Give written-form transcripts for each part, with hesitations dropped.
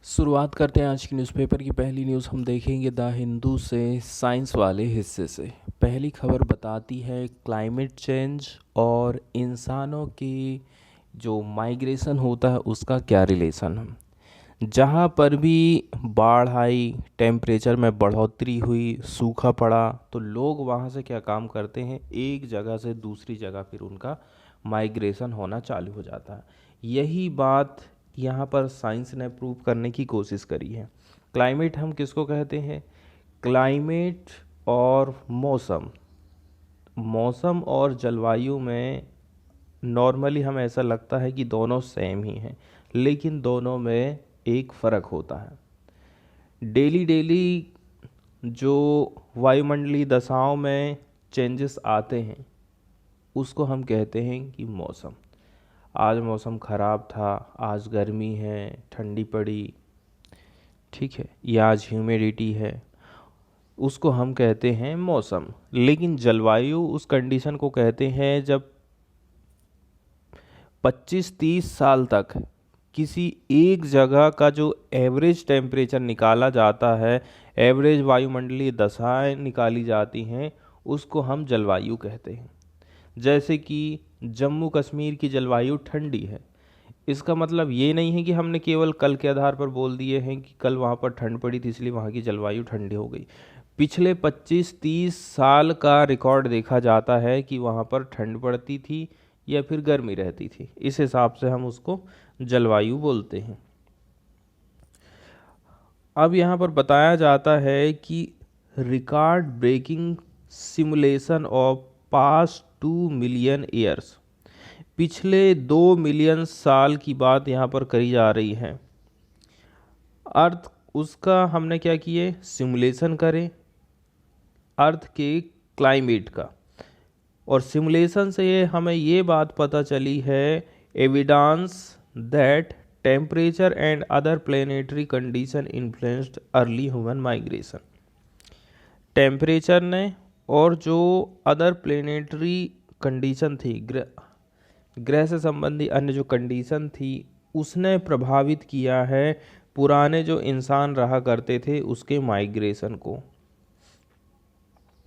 शुरुआत करते हैं आज की न्यूज़पेपर की पहली न्यूज़। हम देखेंगे द हिंदू से साइंस वाले हिस्से से। पहली खबर बताती है क्लाइमेट चेंज और इंसानों की जो माइग्रेशन होता है उसका क्या रिलेशन है। जहाँ पर भी बाढ़ आई, टेम्परेचर में बढ़ोतरी हुई, सूखा पड़ा, तो लोग वहाँ से क्या काम करते हैं, एक जगह से दूसरी जगह फिर उनका माइग्रेशन होना चालू हो जाता है। यही बात यहाँ पर साइंस ने प्रूव करने की कोशिश करी है। क्लाइमेट हम किसको कहते हैं? क्लाइमेट और मौसम, मौसम और जलवायु में नॉर्मली हमें ऐसा लगता है कि दोनों सेम ही हैं, लेकिन दोनों में एक फ़र्क होता है। डेली डेली जो वायुमंडलीय दशाओं में चेंजेस आते हैं उसको हम कहते हैं कि मौसम। आज मौसम ख़राब था, आज गर्मी है, ठंडी पड़ी, ठीक है, या आज ह्यूमिडिटी है, उसको हम कहते हैं मौसम। लेकिन जलवायु उस कंडीशन को कहते हैं जब 25-30 साल तक किसी एक जगह का जो एवरेज टेम्परेचर निकाला जाता है, एवरेज वायुमंडलीय दशाएं निकाली जाती हैं, उसको हम जलवायु कहते हैं। जैसे कि जम्मू कश्मीर की जलवायु ठंडी है, इसका मतलब ये नहीं है कि हमने केवल कल के आधार पर बोल दिए हैं कि कल वहाँ पर ठंड पड़ी थी इसलिए वहाँ की जलवायु ठंडी हो गई। पिछले 25-30 साल का रिकॉर्ड देखा जाता है कि वहाँ पर ठंड पड़ती थी या फिर गर्मी रहती थी, इस हिसाब से हम उसको जलवायु बोलते हैं। अब यहाँ पर बताया जाता है कि record breaking simulation of past 2 million years, पिछले 2 मिलियन साल की बात यहाँ पर करी जा रही है। अर्थ उसका हमने क्या किए, सिमुलेशन करें अर्थ के क्लाइमेट का, और सिमुलेशन से हमें ये बात पता चली है, evidence that temperature and other planetary condition influenced early human migration. Temperature ने और जो अदर प्लेनेटरी कंडीशन थी, ग्रह से संबंधी अन्य जो कंडीशन थी, उसने प्रभावित किया है पुराने जो इंसान रहा करते थे उसके माइग्रेशन को।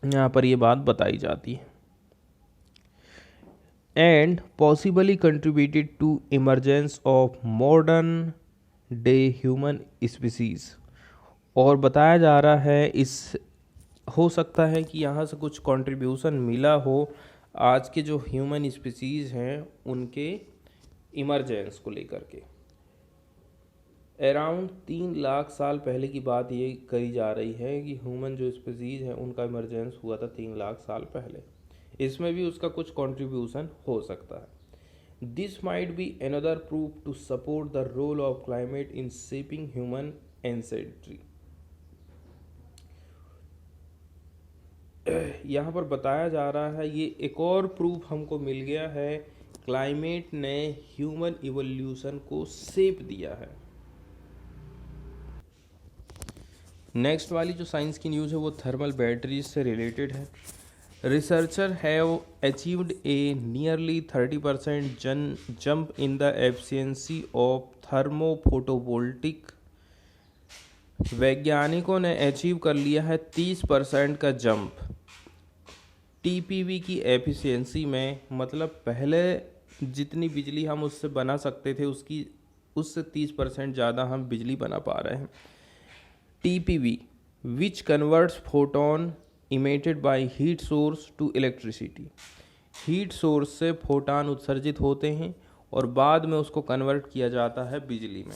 यहाँ पर ये बात बताई जाती है। And possibly contributed to emergence of modern day human species. और बताया जा रहा है इस हो सकता है कि यहाँ से कुछ कंट्रीब्यूशन मिला हो आज के जो ह्यूमन स्पीसीज हैं उनके इमरजेंस को लेकर के। अराउंड 3 लाख साल पहले की बात ये करी जा रही है कि ह्यूमन जो स्पीसीज है उनका इमरजेंस हुआ था 3 लाख साल पहले। इसमें भी उसका कुछ कंट्रीब्यूशन हो सकता है। This might be another proof to support the role of climate in shaping human ancestry. यहाँ पर बताया जा रहा है ये एक और प्रूफ हमको मिल गया है, क्लाइमेट ने ह्यूमन इवोल्यूशन को शेप दिया है। नेक्स्ट वाली जो साइंस की न्यूज़ है वो थर्मल बैटरीज से रिलेटेड है। Researcher have achieved a nearly 30% jump in the efficiency of thermophotovoltaic. वैज्ञानिकों ने अचीव कर लिया है 30% का जंप टीपीवी की एफिशिएंसी में। मतलब पहले जितनी बिजली हम उससे बना सकते थे उससे 30% ज़्यादा हम बिजली बना पा रहे हैं। TPV which converts photon emitted by heat source to electricity. Heat source से फोटॉन उत्सर्जित होते हैं और बाद में उसको कन्वर्ट किया जाता है बिजली में।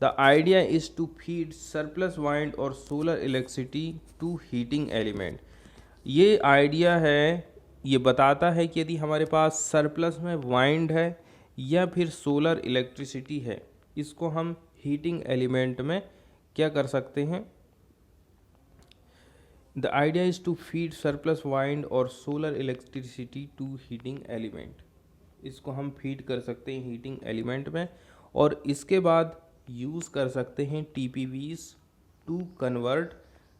The idea is to feed surplus wind और solar electricity to heating element. ये आइडिया है, ये बताता है कि यदि हमारे पास सरप्लस में वाइंड है या फिर सोलर इलेक्ट्रिसिटी है, इसको हम हीटिंग एलिमेंट में क्या कर सकते हैं। The idea is to feed surplus wind और solar electricity to heating element. इसको हम फीड कर सकते हैं हीटिंग एलिमेंट में और इसके बाद यूज़ कर सकते हैं TPVs to convert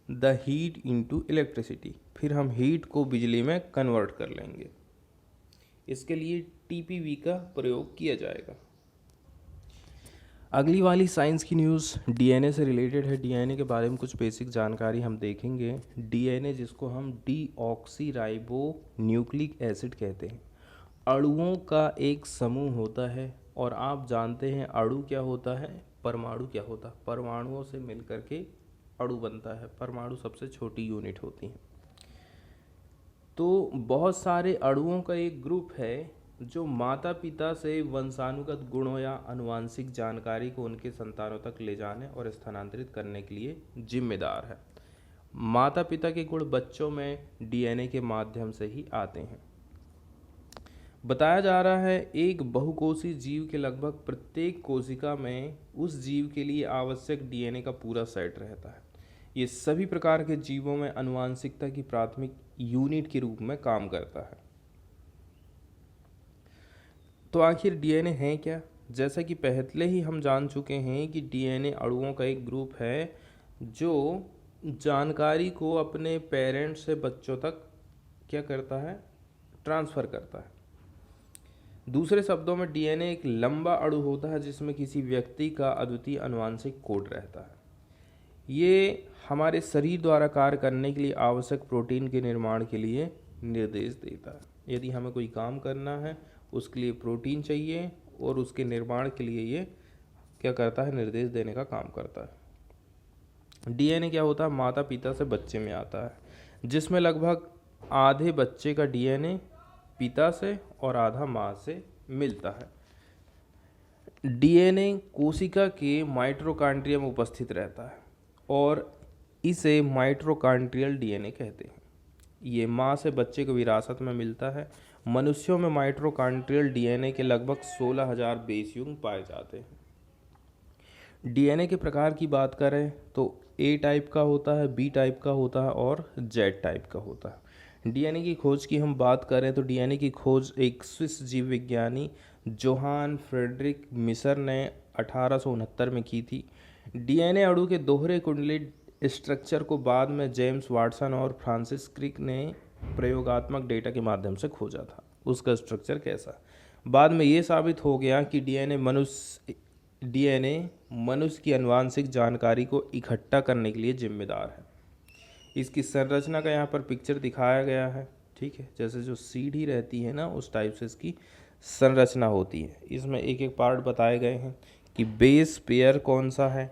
the heat into electricity. फिर हम हीट को बिजली में कन्वर्ट कर लेंगे। इसके लिए टीपीवी का प्रयोग किया जाएगा। अगली वाली साइंस की न्यूज़ डीएनए से रिलेटेड है। डीएनए के बारे में कुछ बेसिक जानकारी हम देखेंगे। डीएनए, जिसको हम डीऑक्सी राइबो न्यूक्लिक एसिड कहते हैं, अणुओं का एक समूह होता है। और आप जानते हैं अणु क्या होता है, परमाणु क्या होता है। परमाणुओं से मिलकर के अणु बनता है। परमाणु सबसे छोटी यूनिट होती है। तो बहुत सारे अणुओं का एक ग्रुप है जो माता पिता से वंशानुगत गुणों या आनुवंशिक जानकारी को उनके संतानों तक ले जाने और स्थानांतरित करने के लिए जिम्मेदार है। माता पिता के गुण बच्चों में डीएनए के माध्यम से ही आते हैं। बताया जा रहा है एक बहुकोषीय जीव के लगभग प्रत्येक कोशिका में उस जीव के लिए आवश्यक डीएनए का पूरा सेट रहता है। ये सभी प्रकार के जीवों में आनुवंशिकता की प्राथमिक यूनिट के रूप में काम करता है। तो आखिर डीएनए है क्या? जैसा कि पहले ही हम जान चुके हैं कि डीएनए अणुओं का एक ग्रुप है जो जानकारी को अपने पेरेंट्स से बच्चों तक क्या करता है, ट्रांसफ़र करता है। दूसरे शब्दों में डीएनए एक लंबा अणु होता है जिसमें किसी व्यक्ति का अद्वितीय आनुवंशिक कोड रहता है। ये हमारे शरीर द्वारा कार्य करने के लिए आवश्यक प्रोटीन के निर्माण के लिए निर्देश देता है। यदि हमें कोई काम करना है उसके लिए प्रोटीन चाहिए और उसके निर्माण के लिए ये क्या करता है, निर्देश देने का काम करता है। डीएनए क्या होता है, माता पिता से बच्चे में आता है, जिसमें लगभग आधे बच्चे का डीएनए पिता से और आधा माँ से मिलता है। डीएनए कोशिका के माइटोकॉन्ड्रिया में उपस्थित रहता है और इसे माइटोकॉन्ड्रियल डीएनए कहते हैं। ये माँ से बच्चे को विरासत में मिलता है। मनुष्यों में माइटोकॉन्ड्रियल डीएनए के लगभग 16,000 बेस युग्म पाए जाते हैं। डीएनए के प्रकार की बात करें तो ए टाइप का होता है, बी टाइप का होता है और जेड टाइप का होता है। डीएनए की खोज की हम बात करें तो डीएनए की खोज एक स्विस जीव विज्ञानी जोहान फ्रेडरिक मिसर ने 1869 में की थी। डीएनए अणु के दोहरे कुंडलित स्ट्रक्चर को बाद में जेम्स वाटसन और फ्रांसिस क्रिक ने प्रयोगात्मक डेटा के माध्यम से खोजा था। उसका स्ट्रक्चर कैसा, बाद में ये साबित हो गया कि डीएनए मनुष्य की आनुवंशिक जानकारी को इकट्ठा करने के लिए जिम्मेदार है। इसकी संरचना का यहाँ पर पिक्चर दिखाया गया है, ठीक है। जैसे जो सीढ़ी रहती है ना, उस टाइप से इसकी संरचना होती है। इसमें एक एक पार्ट बताए गए हैं कि बेस पेयर कौन सा है,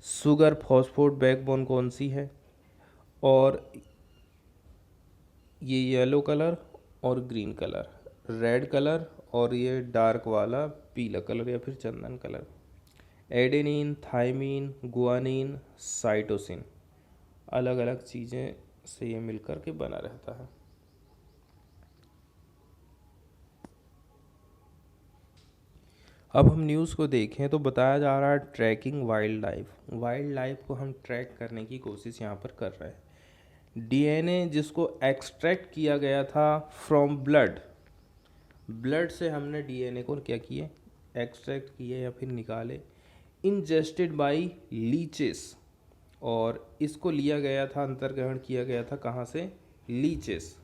शुगर फॉस्फेट बैकबोन कौन सी है, और ये येलो कलर और ग्रीन कलर, रेड कलर और ये डार्क वाला पीला कलर या फिर चंदन colour, adenine, thymine, guanine, cytosine, अलग अलग चीज़ें से ये मिलकर के बना रहता है। अब हम न्यूज़ को देखें तो बताया जा रहा है ट्रैकिंग वाइल्ड लाइफ को हम ट्रैक करने की कोशिश यहाँ पर कर रहे हैं। डीएनए जिसको एक्सट्रैक्ट किया गया था फ्रॉम ब्लड से हमने डीएनए को क्या किए, एक्सट्रैक्ट किए या फिर निकाले, इंजेस्टेड बाय लीचेस, और इसको लिया गया था, अंतर्ग्रहण किया गया था कहाँ से, लीचेस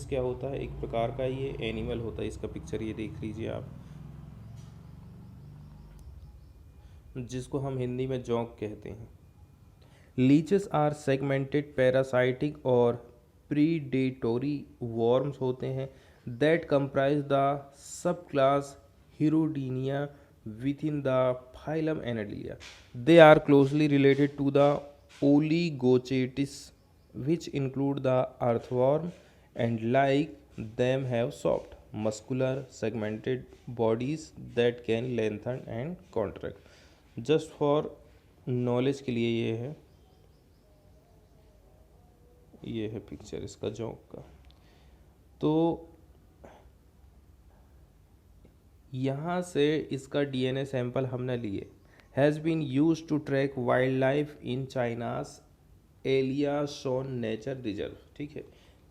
क्या होता है, एक प्रकार का ये एनिमल होता है। इसका पिक्चर ये देख लीजिए आप, जिसको हम हिंदी में जोंक कहते हैं। लीचेस आर सेगमेंटेड पैरासाइटिक और प्रीडेटोरी वर्म्स होते हैं that comprise the sub class Hirudinea within the phylum Annelida. They are closely related to the Oligochaetes, which include the earthworm, and like them have soft, muscular, segmented bodies that can lengthen and contract. Just for knowledge के लिए ये है picture इसका जोंक का। तो यहाँ से इसका डीएनए सैंपल हमने लिए। Has been use to track wildlife in China's एलियासोन नेचर रिजर्व, ठीक है।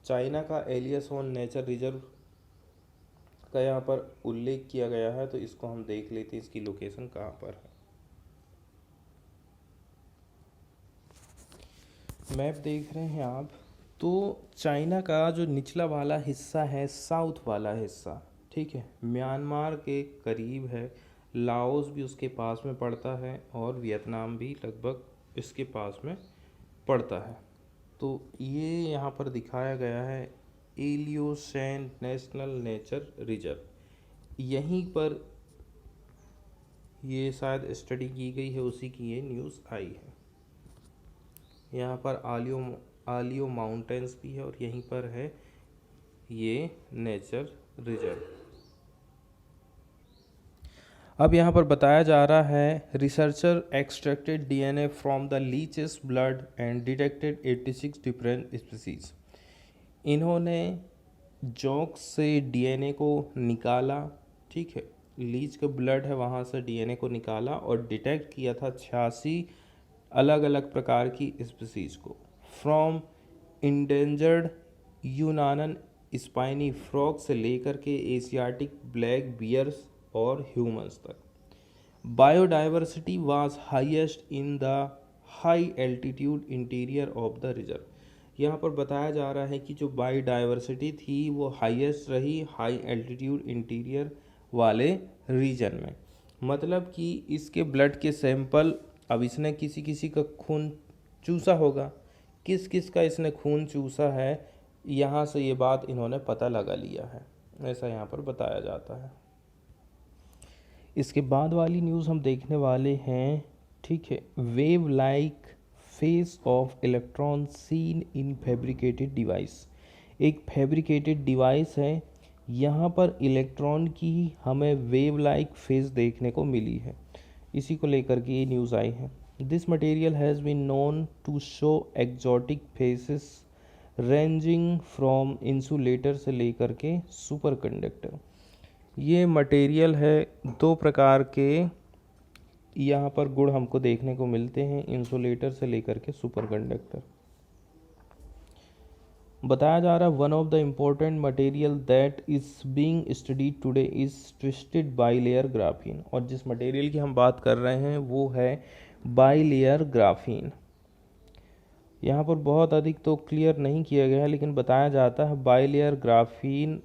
चाइना का एलियासोन नेचर रिजर्व का यहाँ पर उल्लेख किया गया है, तो इसको हम देख लेते हैं इसकी लोकेशन कहाँ पर है। मैप देख रहे हैं आप, तो चाइना का जो निचला वाला हिस्सा है, साउथ वाला हिस्सा, ठीक है, म्यांमार के करीब है। लाओस भी उसके पास में पड़ता है और वियतनाम भी लगभग इसके पास में पड़ता है। तो ये यहाँ पर दिखाया गया है एलियोसेन नेशनल नेचर रिजर्व, यहीं पर ये शायद स्टडी की गई है, उसी की ये न्यूज़ आई है। यहाँ पर आलियो माउंटेन्स भी है और यहीं पर है ये नेचर रिजर्व। अब यहाँ पर बताया जा रहा है researcher extracted DNA from the leches blood and detected 86 different species. इन्होंने जोंक से डीएनए को निकाला, ठीक है, लीच का ब्लड है वहाँ से डीएनए को निकाला और डिटेक्ट किया था 86 अलग अलग प्रकार की स्पीसीज को, फ्रॉम इंडेंजर्ड यूनानन स्पाइनी फ्रॉग से लेकर के एशियाटिक ब्लैक बियर्स और ह्यूमंस तक। Biodiversity was highest in the high altitude interior of the reserve. यहाँ पर बताया जा रहा है कि जो बायोडाइवर्सिटी थी वो हाईएस्ट रही हाई एल्टीट्यूड इंटीरियर वाले रीजन में। मतलब कि इसके ब्लड के सैंपल, अब इसने किसी किसी का खून चूसा होगा, किस किस का इसने खून चूसा है, यहाँ से ये बात इन्होंने पता लगा लिया है, ऐसा यहाँ पर बताया जाता है। इसके बाद वाली न्यूज़ हम देखने वाले हैं, ठीक है, wave like face of electron seen in fabricated device. एक फैब्रिकेटेड डिवाइस है, यहाँ पर इलेक्ट्रॉन की हमें वेव लाइक फेस देखने को मिली है, इसी को लेकर के ये न्यूज़ आई है। This material has been known to show exotic phases ranging from insulator से लेकर के सुपर कंडक्टर। ये मटेरियल है, दो प्रकार के यहाँ पर गुण हमको देखने को मिलते हैं, इंसुलेटर से लेकर के सुपर कंडक्टर। बताया जा रहा है one of the important material that is being studied today is twisted bilayer graphene. और जिस मटेरियल की हम बात कर रहे हैं वो है बाईलेयर ग्राफीन। यहाँ पर बहुत अधिक तो क्लियर नहीं किया गया है, लेकिन बताया जाता है bilayer graphene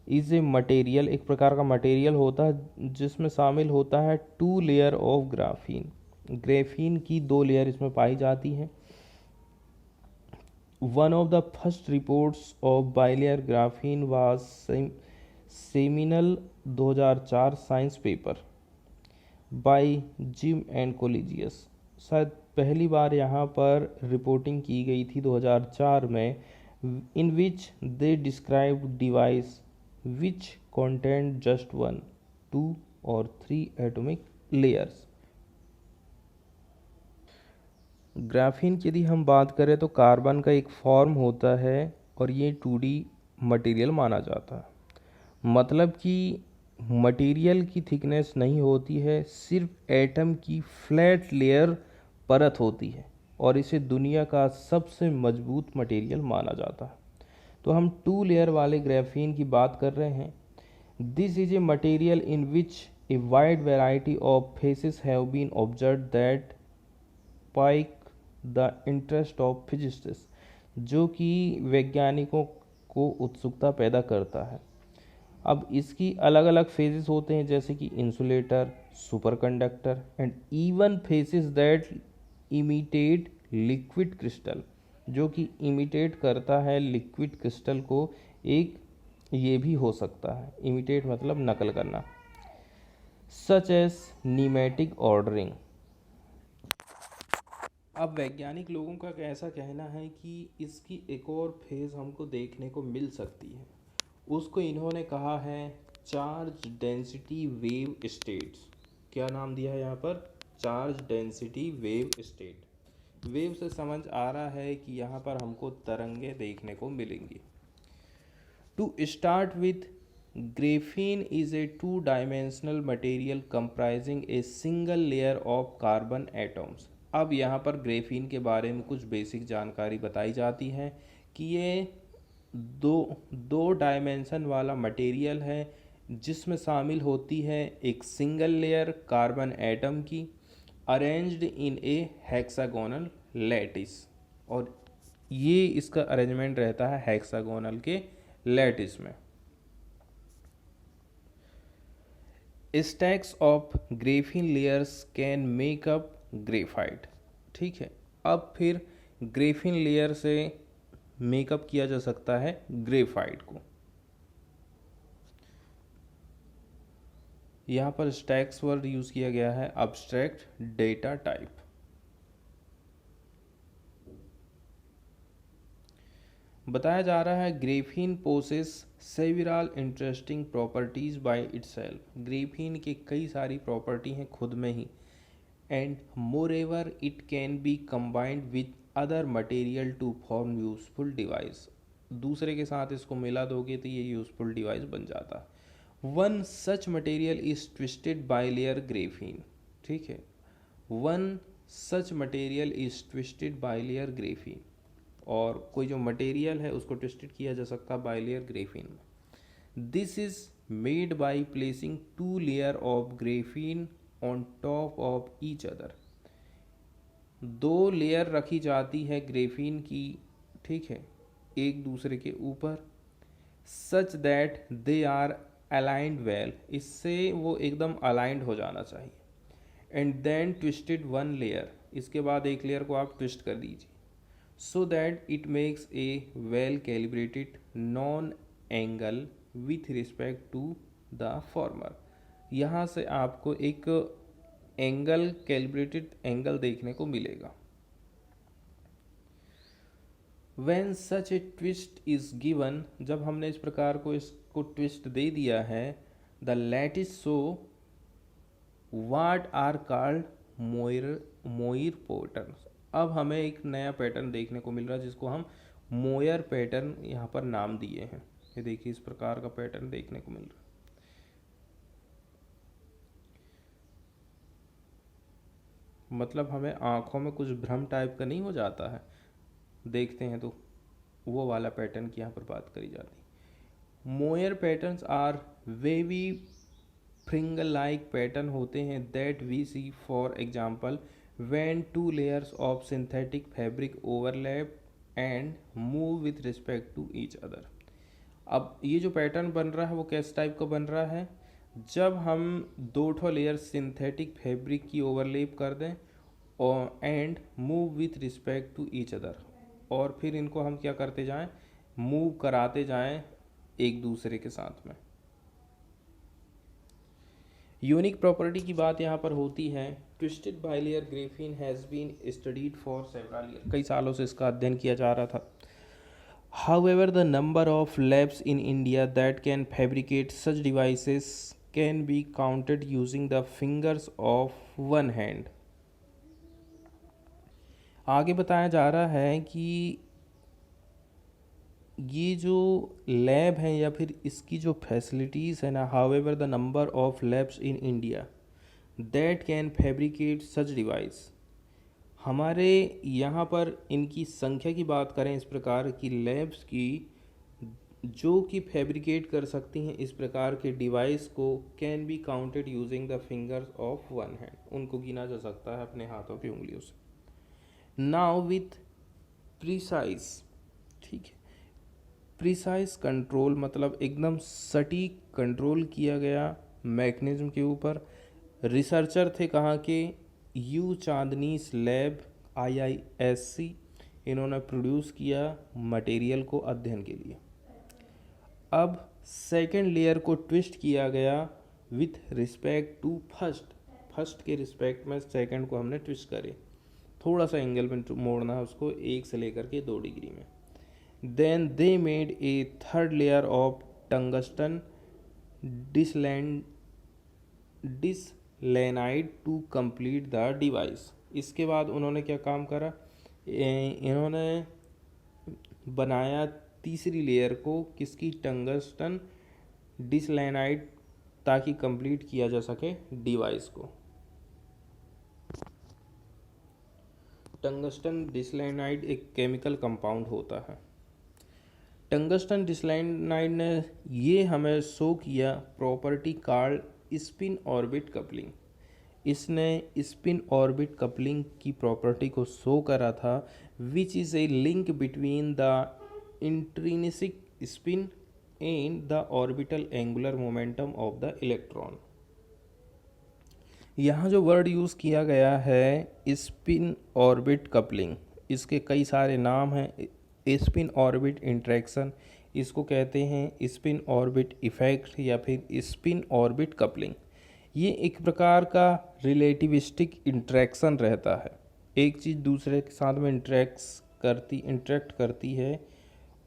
is a material, एक प्रकार का मटेरियल होता है जिसमें शामिल होता है 2 लेयर ऑफ ग्राफीन। ग्राफीन की 2 लेयर इसमें पाई जाती हैं। One of the first reports of bilayer graphene was seminal 2004 science paper by Geim and colleagues. शायद पहली बार यहाँ पर रिपोर्टिंग की गई थी 2004 में, in which they describe device which contain just 1, 2 or 3 atomic layers। Graphene की यदि हम बात करें तो कार्बन का एक फॉर्म होता है और ये 2D मटेरियल माना जाता है। मतलब कि मटेरियल की थिकनेस नहीं होती है, सिर्फ एटम की फ्लैट लेयर परत होती है और इसे दुनिया का सबसे मजबूत मटेरियल माना जाता है। तो हम 2 लेयर वाले ग्राफीन की बात कर रहे हैं। This is a material in which a wide variety of phases have been observed that pique the interest of physicists, जो कि वैज्ञानिकों को उत्सुकता पैदा करता है। अब इसकी अलग अलग फेजेस होते हैं, जैसे कि insulator, super conductor and even faces that imitate liquid crystal, जो कि इमिटेट करता है लिक्विड क्रिस्टल को। एक ये भी हो सकता है, इमिटेट मतलब नकल करना, सच एज नीमेटिक ऑर्डरिंग। अब वैज्ञानिक लोगों का ऐसा कहना है कि इसकी एक और फेज हमको देखने को मिल सकती है, उसको इन्होंने कहा है चार्ज डेंसिटी वेव स्टेट्स। क्या नाम दिया है यहाँ पर? Charge density wave state. Wave से समझ आ रहा है कि यहाँ पर हमको तरंगे देखने को मिलेंगी। To start with, graphene is a 2 dimensional material comprising a single layer of carbon atoms. अब यहाँ पर ग्रेफीन के बारे में कुछ बेसिक जानकारी बताई जाती है कि ये दो डायमेंशन वाला मटेरियल है जिसमें शामिल होती है एक सिंगल लेयर कार्बन एटम की, arranged in A hexagonal lattice. और ये इसका अरेंजमेंट रहता है हेक्सागोनल के लैटिस में। Stacks of graphene layers can make up graphite. ठीक है, अब फिर ग्रेफीन लेयर से मेकअप किया जा सकता है ग्रेफाइट को। यहाँ पर स्टैक्स वर्ड यूज़ किया गया है अब्स्ट्रैक्ट डेटा टाइप। बताया जा रहा है graphene possess several interesting properties by itself. Graphene की कई सारी प्रॉपर्टी हैं खुद में ही, and moreover it can be combined with other material to form useful device. दूसरे के साथ इसको मिला दोगे तो ये यूजफुल डिवाइस बन जाता है। One such material is twisted bilayer graphene. ठीक है, one such material is twisted bilayer graphene, और कोई जो मटेरियल है उसको ट्विस्टेड किया जा सकता है बाइलेयर ग्रेफीन में। This is made by placing two layer of graphene on top of each other. दो लेयर रखी जाती है ग्रेफीन की, ठीक है, एक दूसरे के ऊपर, such that they are aligned well, इससे वो एकदम अलाइंड हो जाना चाहिए। And then twisted one layer, इसके बाद एक लेयर को आप ट्विस्ट कर दीजिए, so that it makes a well calibrated non angle with respect to the former। यहाँ से आपको एक एंगल कैलिब्रेटेड एंगल देखने को मिलेगा। When such a twist is given, जब हमने इस प्रकार को इसको ट्विस्ट दे दिया है, the lattice show what are called Moyer patterns. अब हमें एक नया पैटर्न देखने को मिल रहा है जिसको हम मोयर पैटर्न यहाँ पर नाम दिए हैं। ये देखिए, इस प्रकार का पैटर्न देखने को मिल रहा है। मतलब हमें आँखों में कुछ भ्रम टाइप का नहीं हो जाता है, देखते हैं तो वो वाला पैटर्न की यहाँ पर बात करी जाती है। Moire patterns are wavy fringe like pattern होते हैं that we see for example when two layers of synthetic fabric overlap and move with respect to each other। अब ये जो पैटर्न बन रहा है वो किस टाइप का बन रहा है, जब हम दो ठो लेयर सिंथेटिक फैब्रिक की ओवरलेप कर दें और and move with respect to each other, और फिर इनको हम क्या करते जाएं, मूव कराते जाएं एक दूसरे के साथ में। यूनिक प्रॉपर्टी की बात यहाँ पर होती है। Twisted bilayer graphene has been studied for several year, कई सालों से इसका अध्ययन किया जा रहा था। However, the number of labs in India that can fabricate such devices can be counted using the fingers of one hand। आगे बताया जा रहा है कि ये जो लैब है या फिर इसकी जो फैसिलिटीज़ है ना, however the number of labs in India that can fabricate such device, हमारे यहाँ पर इनकी संख्या की बात करें इस प्रकार की लैब्स की जो कि फैब्रिकेट कर सकती हैं इस प्रकार के डिवाइस को, can be counted using the fingers of one hand, उनको गिना जा सकता है अपने हाथों की उंगलियों से। नाउ विथ प्रिसाइज, ठीक है, प्रिसाइज कंट्रोल मतलब एकदम सटीक कंट्रोल किया गया मैकेनिज्म के ऊपर। रिसर्चर थे कहाँ के, यू चांदनीस लैब IISc, इन्होंने प्रोड्यूस किया मटेरियल को अध्ययन के लिए। अब सेकेंड लेयर को ट्विस्ट किया गया विथ रिस्पेक्ट टू फर्स्ट के रिस्पेक्ट में सेकेंड को हमने ट्विस्ट करे, थोड़ा सा एंगल में मोड़ना है उसको 1 से लेकर के 2 डिग्री में। Then they made a third layer of tungsten diselenide to complete the device। इसके बाद उन्होंने क्या काम करा, इन्होंने बनाया तीसरी लेयर को, किसकी, टंगस्टन डिसलेनाइड, ताकि कंप्लीट किया जा सके डिवाइस को। टंगस्टन डिसलेनाइड एक केमिकल कंपाउंड होता है। टंगस्टन डिसलेनाइड ने ये हमें शो किया property called spin orbit coupling. इसने स्पिन ऑर्बिट कपलिंग की प्रॉपर्टी को शो करा था, which is a link between the intrinsic spin and the orbital angular momentum of the electron. यहाँ जो वर्ड यूज़ किया गया है स्पिन ऑर्बिट कपलिंग, इसके कई सारे नाम हैं। स्पिन ऑर्बिट इंटरेक्शन, इसको कहते हैं स्पिन ऑर्बिट इफ़ेक्ट या फिर स्पिन ऑर्बिट कपलिंग। ये एक प्रकार का रिलेटिविस्टिक इंटरेक्शन रहता है, एक चीज़ दूसरे के साथ में इंटरेक्ट करती है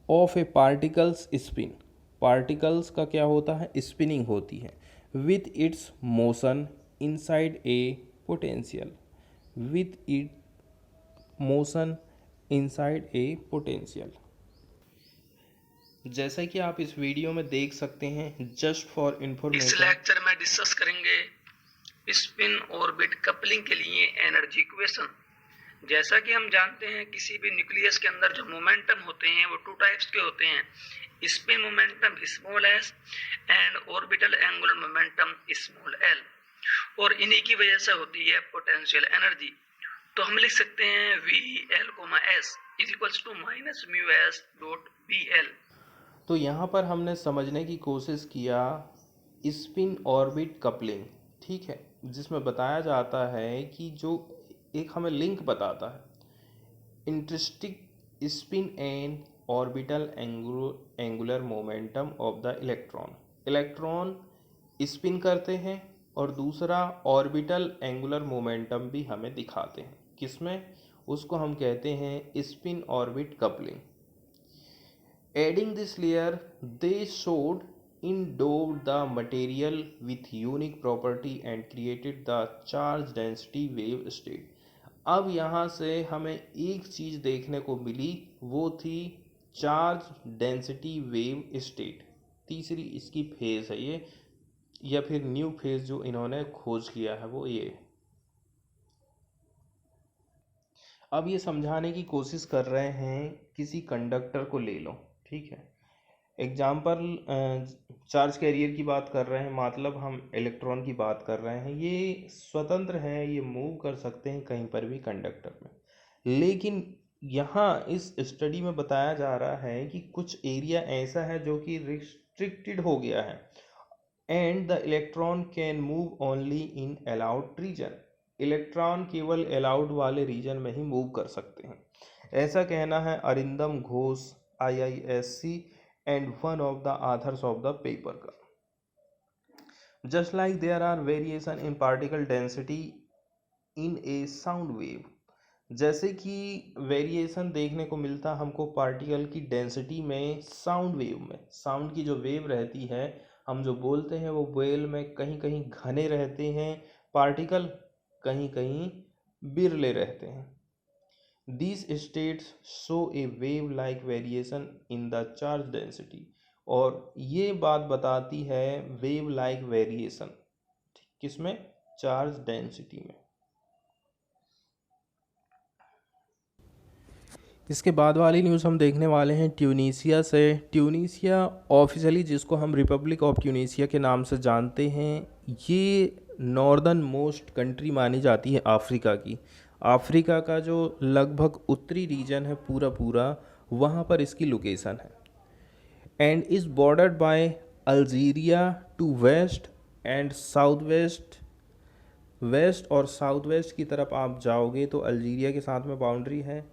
of A particles spin. Particles का क्या होता है, स्पिनिंग होती है with its motion inside a potential, with it motion inside a potential. जैसा कि आप इस वीडियो में देख सकते हैं, जस्ट फॉर इंफॉर्मेशन, इस लेक्चर में डिस्कस करेंगे स्पिन ऑर्बिट कपलिंग के लिए एनर्जी इक्वेशन। जैसा कि हम जानते हैं किसी भी न्यूक्लियस के अंदर जो मोमेंटम होते हैं वो टू टाइप्स के होते हैं, spin momentum small S and orbital angular momentum small L, और इन्हीं की वजह से होती है पोटेंशियल एनर्जी। तो हम लिख सकते हैं VL, S equals to minus mu s dot BL। तो यहाँ पर हमने समझने की कोशिश किया स्पिन ऑर्बिट कपलिंग, ठीक है, जिसमें बताया जाता है कि जो एक हमें लिंक बताता है intrinsic spin and orbital angular momentum of the electron. Electron spin करते हैं और दूसरा ऑर्बिटल एंगुलर मोमेंटम भी हमें दिखाते हैं, किसमें, उसको हम कहते हैं spin orbit coupling. Adding this layer, they showed endowed the material with unique property and created the charge density wave state। अब यहाँ से हमें एक चीज़ देखने को मिली, वो थी चार्ज डेंसिटी वेव स्टेट। तीसरी इसकी फेज है ये, या फिर न्यू फेज जो इन्होंने खोज किया है वो ये। अब ये समझाने की कोशिश कर रहे हैं, किसी कंडक्टर को ले लो, ठीक है, एग्जाम्पल चार्ज कैरियर की बात कर रहे हैं, मतलब हम इलेक्ट्रॉन की बात कर रहे हैं। ये स्वतंत्र हैं, ये मूव कर सकते हैं कहीं पर भी कंडक्टर में, लेकिन यहाँ इस स्टडी में बताया जा रहा है कि कुछ एरिया ऐसा है जो कि रिस्ट्रिक्टेड हो गया है and the electron can move only in allowed reason. Electron केवल अलाउड वाले रीजन में ही मूव कर सकते हैं, ऐसा कहना है Arindam Ghosh IISc and one of the authors of the paper का। Just like there are variation in particle density in a sound wave, जैसे कि वेरिएशन देखने को मिलता हमको पार्टिकल की डेंसिटी में साउंड वेव में। साउंड की जो वेव रहती है, हम जो बोलते हैं वो वेव में कहीं कहीं घने रहते हैं पार्टिकल, कहीं कहीं बिरले रहते हैं। These states show a wave-like variation in the charge density, और ये बात बताती है wave-like variation किसमें, चार्ज डेंसिटी में। इसके बाद वाली न्यूज़ हम देखने वाले हैं ट्यूनीसिया से। ट्यूनीसिया ऑफिशियली जिसको हम रिपब्लिक ऑफ ट्यूनीसिया के नाम से जानते हैं, ये नॉर्दर्न मोस्ट कंट्री मानी जाती है अफ्रीका की। अफ्रीका का जो लगभग उत्तरी रीजन है पूरा वहाँ पर इसकी लोकेशन है and is bordered by Algeria to west and south west. West और साउथ वेस्ट की तरफ आप जाओगे तो अल्जीरिया के साथ में बाउंड्री है।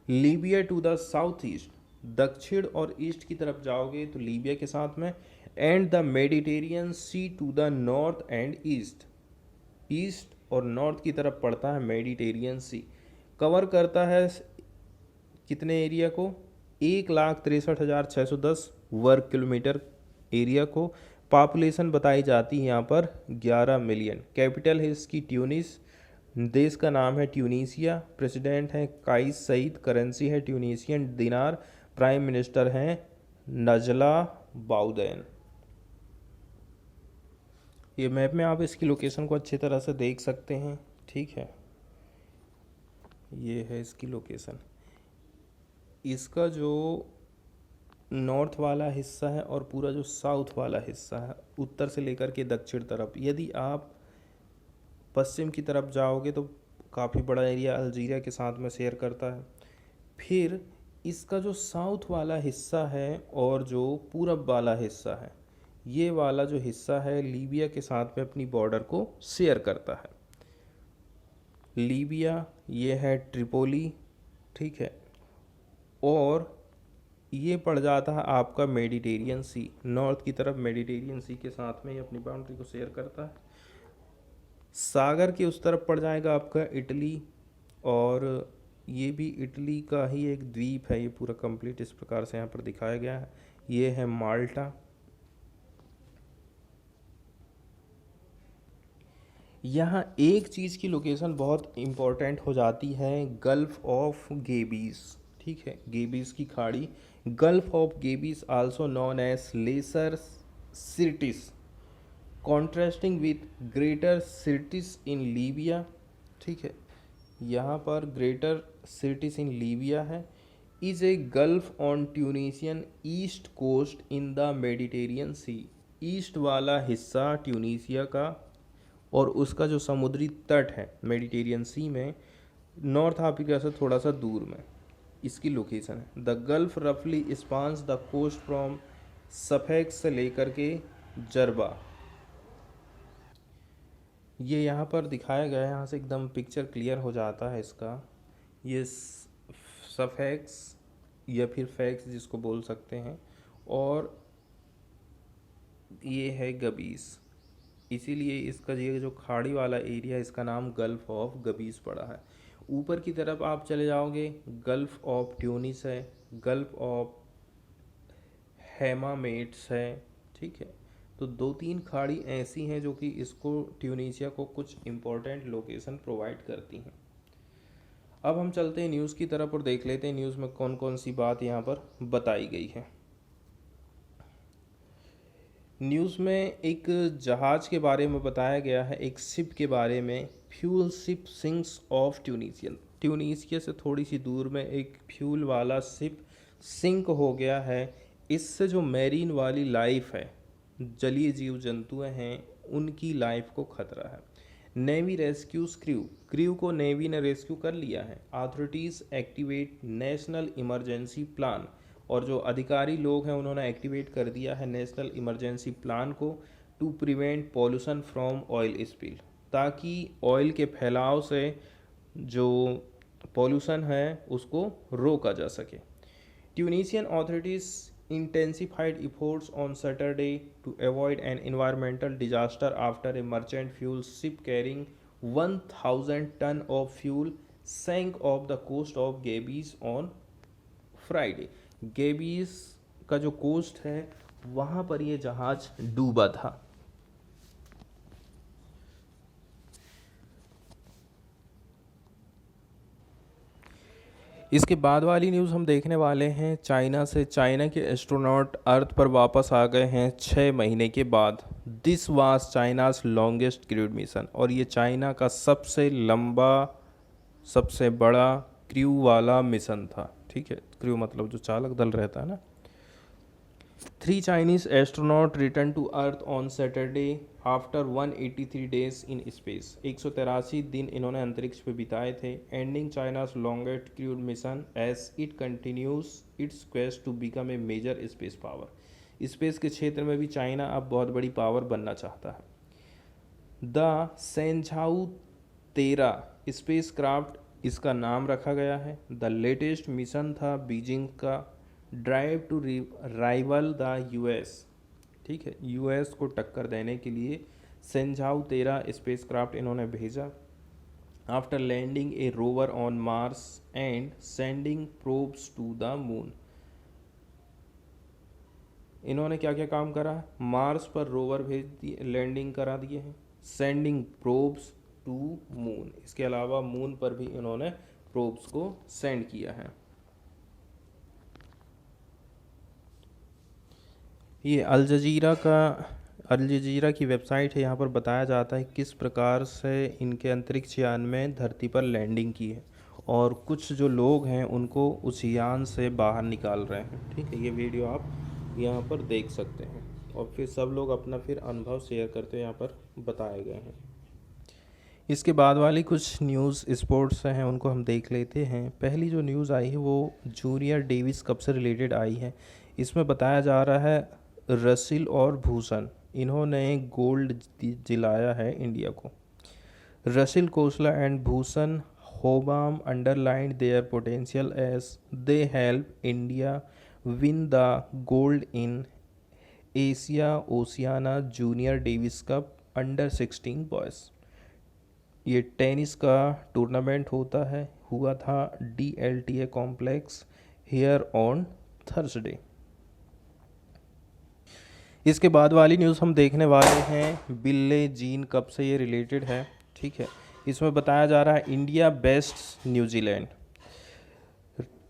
Libya to the south east, दक्षिण और ईस्ट की तरफ जाओगे तो लीबिया के साथ में, and the Mediterranean sea to the north and east. East और नॉर्थ की तरफ पड़ता है मेडिटेरियन सी। कवर करता है कितने एरिया को, 1,63,610 वर्ग किलोमीटर एरिया को। पॉपुलेशन बताई जाती है यहाँ पर 11 मिलियन। कैपिटल है इसकी ट्यूनिस, देश का नाम है ट्यूनीसिया। प्रेसिडेंट हैं काइस सईद, करेंसी है ट्यूनीसियन दिनार। प्राइम मिनिस्टर हैं नजला बाउदैन। ये मैप में आप इसकी लोकेशन को अच्छी तरह से देख सकते हैं, ठीक है, ये है इसकी लोकेशन। इसका जो नॉर्थ वाला हिस्सा है और पूरा जो साउथ वाला हिस्सा है, उत्तर से लेकर के दक्षिण तरफ, यदि आप पश्चिम की तरफ जाओगे तो काफ़ी बड़ा एरिया अल्जीरिया के साथ में शेयर करता है। फिर इसका जो साउथ वाला हिस्सा है और जो पूरब वाला हिस्सा है, ये वाला जो हिस्सा है लीबिया के साथ में अपनी बॉर्डर को शेयर करता है। लीबिया ये है ट्रिपोली, ठीक है, और ये पड़ जाता है आपका मेडिटेरियन सी, नॉर्थ की तरफ मेडिटेरियन सी के साथ में ये अपनी बाउंड्री को शेयर करता है। सागर के उस तरफ पड़ जाएगा आपका इटली, और ये भी इटली का ही एक द्वीप है, ये पूरा कंप्लीट इस प्रकार से यहाँ पर दिखाया गया है। ये है माल्टा। यहाँ एक चीज़ की लोकेशन बहुत इम्पोर्टेंट हो जाती है, गल्फ ऑफ गेबीज, ठीक है, गेबीज की खाड़ी, gulf of Gabes also known as lesser Syrtis, contrasting with greater Syrtis in Libya, ठीक है, यहाँ पर ग्रेटर सिरटिस इन लीबिया है, is a gulf on Tunisian east coast in the Mediterranean sea, east वाला हिस्सा Tunisia का और उसका जो समुद्री तट है मेडिटेरियन सी में, नॉर्थ अफ्रीका से थोड़ा सा दूर में इसकी लोकेशन है। द गल्फ रफली स्पान्स द कोस्ट फ्रॉम सफेक्स से लेकर के जरबा, ये यहाँ पर दिखाया गया है, यहाँ से एकदम पिक्चर क्लियर हो जाता है इसका। ये सफेक्स या फिर फैक्स जिसको बोल सकते हैं, और ये है गबीस, इसीलिए इसका ये जो खाड़ी वाला एरिया इसका नाम गल्फ ऑफ गबीस पड़ा है। ऊपर की तरफ आप चले जाओगे, गल्फ ऑफ ट्यूनिस है, गल्फ ऑफ हैमामेट्स है, ठीक है। तो दो तीन खाड़ी ऐसी हैं जो कि इसको ट्यूनीशिया को कुछ इम्पोर्टेंट लोकेशन प्रोवाइड करती हैं। अब हम चलते हैं न्यूज़ की तरफ और देख लेते हैं न्यूज़ में कौन कौन सी बात यहाँ पर बताई गई है। न्यूज़ में एक जहाज़ के बारे में बताया गया है, एक शिप के बारे में, fuel ship sinks off Tunisian, Tunisia से थोड़ी सी दूर में एक फ्यूल वाला शिप सिंक हो गया है। इससे जो मैरीन वाली लाइफ है, जलीय जीव जंतु हैं, उनकी लाइफ को खतरा है। नेवी रेस्क्यूज क्रू को नेवी ने रेस्क्यू कर लिया है। Authorities activate national emergency plan, और जो अधिकारी लोग हैं उन्होंने एक्टिवेट कर दिया है नेशनल इमरजेंसी प्लान को, to prevent pollution from oil spill, ताकि ऑयल के फैलाव से जो पॉल्यूशन है उसको रोका जा सके। ट्यूनीशियन authorities intensified efforts on Saturday to avoid an environmental disaster after a merchant fuel ship carrying 1,000 ton of fuel sank off the coast of Gabes on Friday. गेबीज का जो कोस्ट है वहाँ पर ये जहाज डूबा था। इसके बाद वाली न्यूज़ हम देखने वाले हैं चाइना से। चाइना के एस्ट्रोनॉट अर्थ पर वापस आ गए हैं 6 महीने के बाद। This was China's longest crude mission, और ये चाइना का सबसे लंबा सबसे बड़ा क्रू वाला मिशन था, ठीक है, क्रू मतलब जो चालक दल रहता है ना। 3 Chinese astronauts returned to Earth on Saturday after 183 days in space. 183 दिन इन्होंने अंतरिक्ष पे बिताए थे। Ending China's longest crewed mission as it continues its quest to become a major space power. Space के क्षेत्र में भी चाइना अब बहुत बड़ी पावर बनना चाहता है। द सेंझाऊ 13 स्पेस क्राफ्ट इसका नाम रखा गया है। द लेटेस्ट मिशन था बीजिंग का, drive to rival the US, ठीक है, यूएस को टक्कर देने के लिए सेंझाऊ 13 स्पेसक्राफ्ट इन्होंने भेजा। After landing a rover on Mars and sending probes to the moon, इन्होंने क्या क्या काम करा? मार्स पर रोवर भेज दिए, लैंडिंग करा दिए हैं, सेंडिंग प्रोब्स टू मून, इसके अलावा मून पर भी इन्होंने प्रोब्स को सेंड किया है। ये अल जजीरा की वेबसाइट है, यहाँ पर बताया जाता है किस प्रकार से इनके अंतरिक्ष यान में धरती पर लैंडिंग की है, और कुछ जो लोग हैं उनको उस यान से बाहर निकाल रहे हैं, ठीक है। ये वीडियो आप यहाँ पर देख सकते हैं, और फिर सब लोग अपना फिर अनुभव शेयर करते यहाँ पर बताए गए हैं। इसके बाद वाली कुछ न्यूज़ स्पोर्ट्स से हैं, उनको हम देख लेते हैं। पहली जो न्यूज़ आई है वो जूनियर डेविस कप से रिलेटेड आई है। इसमें बताया जा रहा है रसिल और भूषण, इन्होंने गोल्ड दिलाया है इंडिया को। Russell Khosla and Bhushan Hobam underlined their potential as they help India win the gold in Asia Oceania Junior Davis Cup under 16 boys. ये टेनिस का टूर्नामेंट हुआ था DLTA complex here on Thursday. इसके बाद वाली news हम देखने वाले हैं बिल्ले जीन कप से ये रिलेटेड है, ठीक है। इसमें बताया जा रहा है India best New Zealand.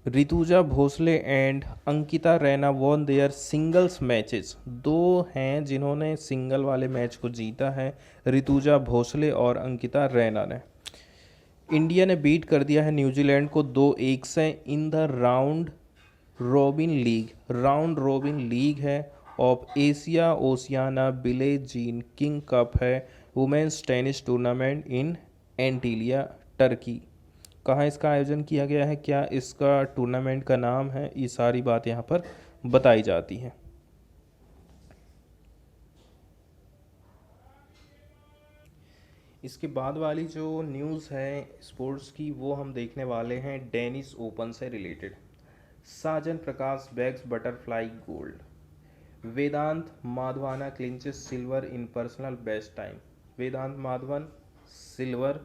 Rutuja Bhosale and Ankita Raina won their singles matches. दो हैं जिन्होंने सिंगल वाले मैच को जीता है, ऋतुजा भोसले और अंकिता रैना ने। इंडिया ने बीट कर दिया है न्यूजीलैंड को 2-1 से in the round robin league. Round robin league है of Asia Oceania Billie Jean King Cup है, women's tennis tournament in Antalya Turkey. कहाँ इसका आयोजन किया गया है, क्या इसका टूर्नामेंट का नाम है, ये सारी बात यहाँ पर बताई जाती हैं। इसके बाद वाली जो न्यूज़ है स्पोर्ट्स की वो हम देखने वाले हैं डेनिस ओपन से रिलेटेड। Sajan Prakash bags butterfly gold. Vedant Madhavan clinches silver in personal best time. Vedant Madhavan silver,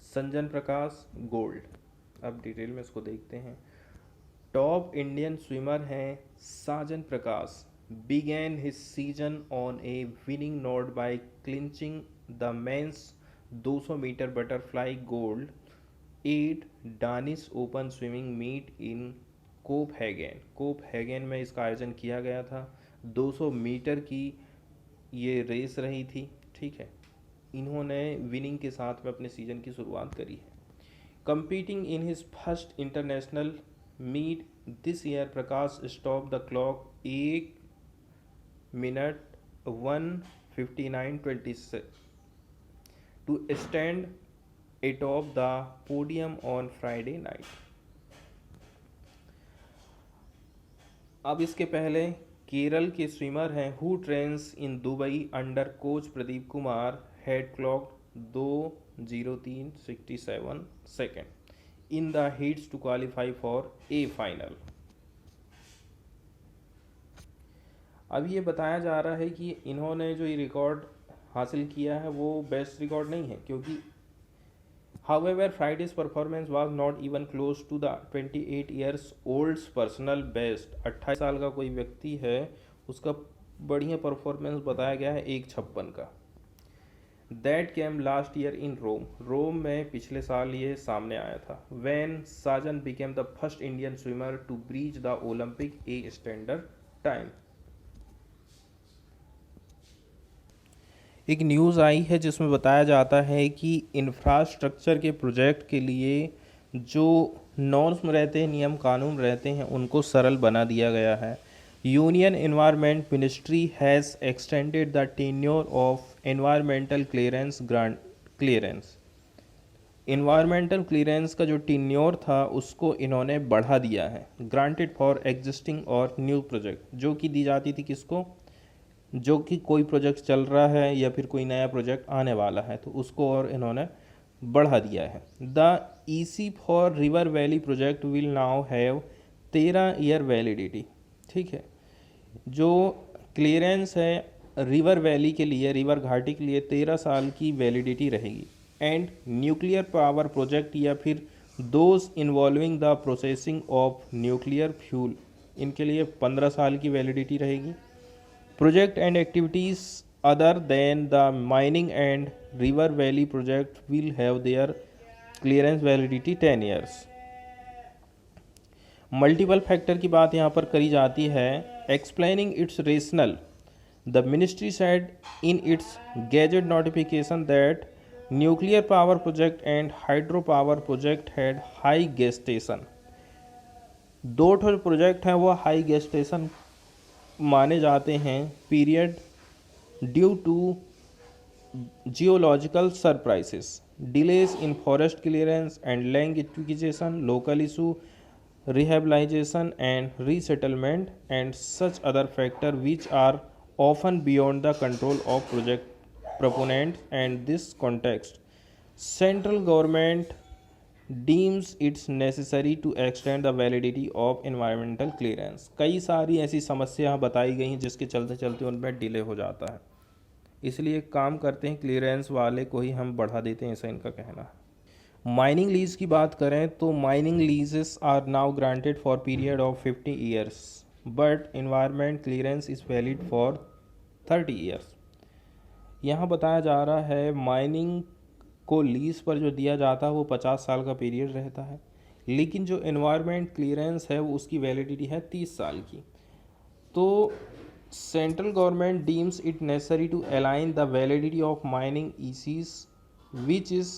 Sanjan Prakash gold. अब डिटेल में इसको देखते हैं। टॉप इंडियन स्विमर हैं Sajan Prakash began his season on a winning note by clinching the men's 200 metre butterfly gold 8 Danish open swimming meet in Copenhagen में इसका आयोजन किया गया था। 200 मीटर की ये रेस रही थी, ठीक है। इन्होंने विनिंग के साथ में अपने सीजन की शुरुआत करी है। Competing in his first international meet this year Prakash stop the clock 1 minute 1:59:26 to stand atop the podium on Friday night। अब इसके पहले केरल के स्विमर हैं who trains in Dubai under coach Pradeep Kumar head clock 2:03:67 second in the heats to qualify for a final. अब ये बताया जा रहा है कि इन्होंने जो ये रिकॉर्ड हासिल किया है वो बेस्ट रिकॉर्ड नहीं है, क्योंकि however Friday's performance was not even close to the 28 years olds personal best. 28 साल का कोई व्यक्ति है, उसका बढ़िया परफॉर्मेंस बताया गया है 1:56 का। That came last year in Rome में पिछले साल ये सामने आया था। When Sajan became the first Indian swimmer to breach the Olympic A standard time. एक न्यूज़ आई है जिसमें बताया जाता है कि इंफ्रास्ट्रक्चर के प्रोजेक्ट के लिए जो नॉर्म्स रहते हैं, नियम कानून रहते हैं, उनको सरल बना दिया गया है। Union environment ministry has extended the tenure of environmental clearance grant clearance. Environmental clearance का जो टेन्योर था उसको इन्होंने बढ़ा दिया है। ग्रांटेड फॉर एग्जिस्टिंग और न्यू प्रोजेक्ट, जो कि दी जाती थी किसको, जो कि कोई प्रोजेक्ट चल रहा है या फिर कोई नया प्रोजेक्ट आने वाला है तो उसको और इन्होंने बढ़ा दिया है। The EC for river valley project will now have 13 year validity, ठीक है। जो क्लियरेंस है रिवर वैली के लिए, रिवर घाटी के लिए 13 साल की वैलिडिटी रहेगी। एंड न्यूक्लियर पावर प्रोजेक्ट या फिर those involving the processing of nuclear fuel, इनके लिए 15 साल की वैलिडिटी रहेगी। Project and activities other than the mining and river valley project will have their clearance validity 10 years। Multiple factor की बात यहाँ पर करी जाती है। Explaining it's rational, the ministry said in its gadget notification that nuclear power project and hydro power project had high gestation. दो ठो project हैं वो हाई गेस्टेशन माने जाते हैं period due to geological surprises, delays in forest clearance and land acquisition, local issue, rehabilitation and resettlement and such other factor which are often beyond the control of project proponents and this context central government deems its necessary to extend the validity of environmental clearance. कई सारी ऐसी समस्या बताई गई हैं जिसके चलते चलते उनमें डिले हो जाता है, इसलिए काम करते हैं क्लियरेंस वाले को ही हम बढ़ा देते हैं, ऐसा इनका कहना है। माइनिंग लीज की बात करें तो mining leases are now granted for period of 50 years but environment clearance is valid for 30 years. यहाँ बताया जा रहा है माइनिंग को लीज पर जो दिया जाता है वो 50 साल का पीरियड रहता है, लेकिन जो एनवायरमेंट क्लियरेंस है वो उसकी वैलिडिटी है 30 साल की। तो central government deems it necessary to align the validity of mining ECs which is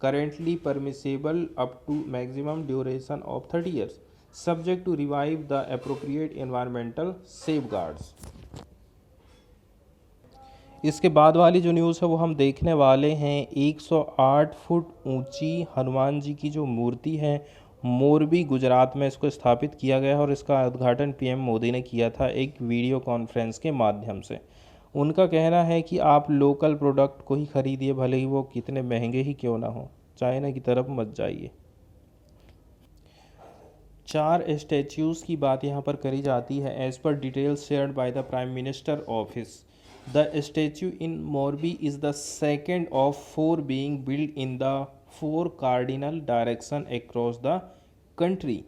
currently permissible up to maximum duration of 30 years subject to revive the appropriate environmental safeguards। इसके बाद वाली जो न्यूज़ है वो हम देखने वाले हैं 108 फुट ऊंची हनुमान जी की जो मूर्ति है मोरबी गुजरात में इसको स्थापित किया गया है और इसका उद्घाटन पीएम मोदी ने किया था एक वीडियो कॉन्फ्रेंस के माध्यम से। उनका कहना है कि आप लोकल प्रोडक्ट को ही खरीदिए, भले ही वो कितने महंगे ही क्यों ना हो, चाइना की तरफ मत जाइए। 4 स्टैच्यूज़ की बात यहाँ पर करी जाती है एज पर details shared by the prime minister office. The statue in Morbi is the second of 4 being build in the 4 cardinal direction across the country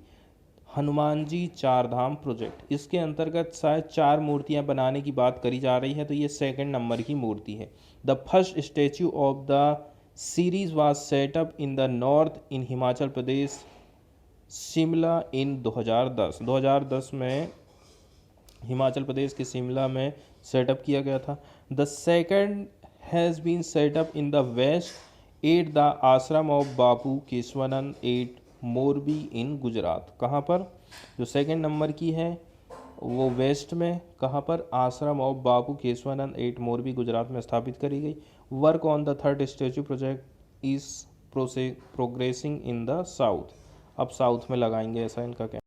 Hanuman ji 4 Dham project. इसके अंतर्गत शायद 4 मूर्तियां बनाने की बात करी जा रही है, तो ये सेकंड नंबर की मूर्ति है। The first statue of the series was set up in the north in Himachal Pradesh Shimla in 2010 में हिमाचल प्रदेश के शिमला में सेटअप किया गया था। The second has been set up in the west at the ashram of Bapu Keshavanand at Morbi in Gujarat. कहाँ पर जो सेकंड नंबर की है वो वेस्ट में, कहाँ पर आश्रम ऑफ बापू केशवानंद एट मोरबी गुजरात में स्थापित करी गई। Work on the third statue project is progressing in the south. अब साउथ में लगाएंगे, ऐसा इनका कहना।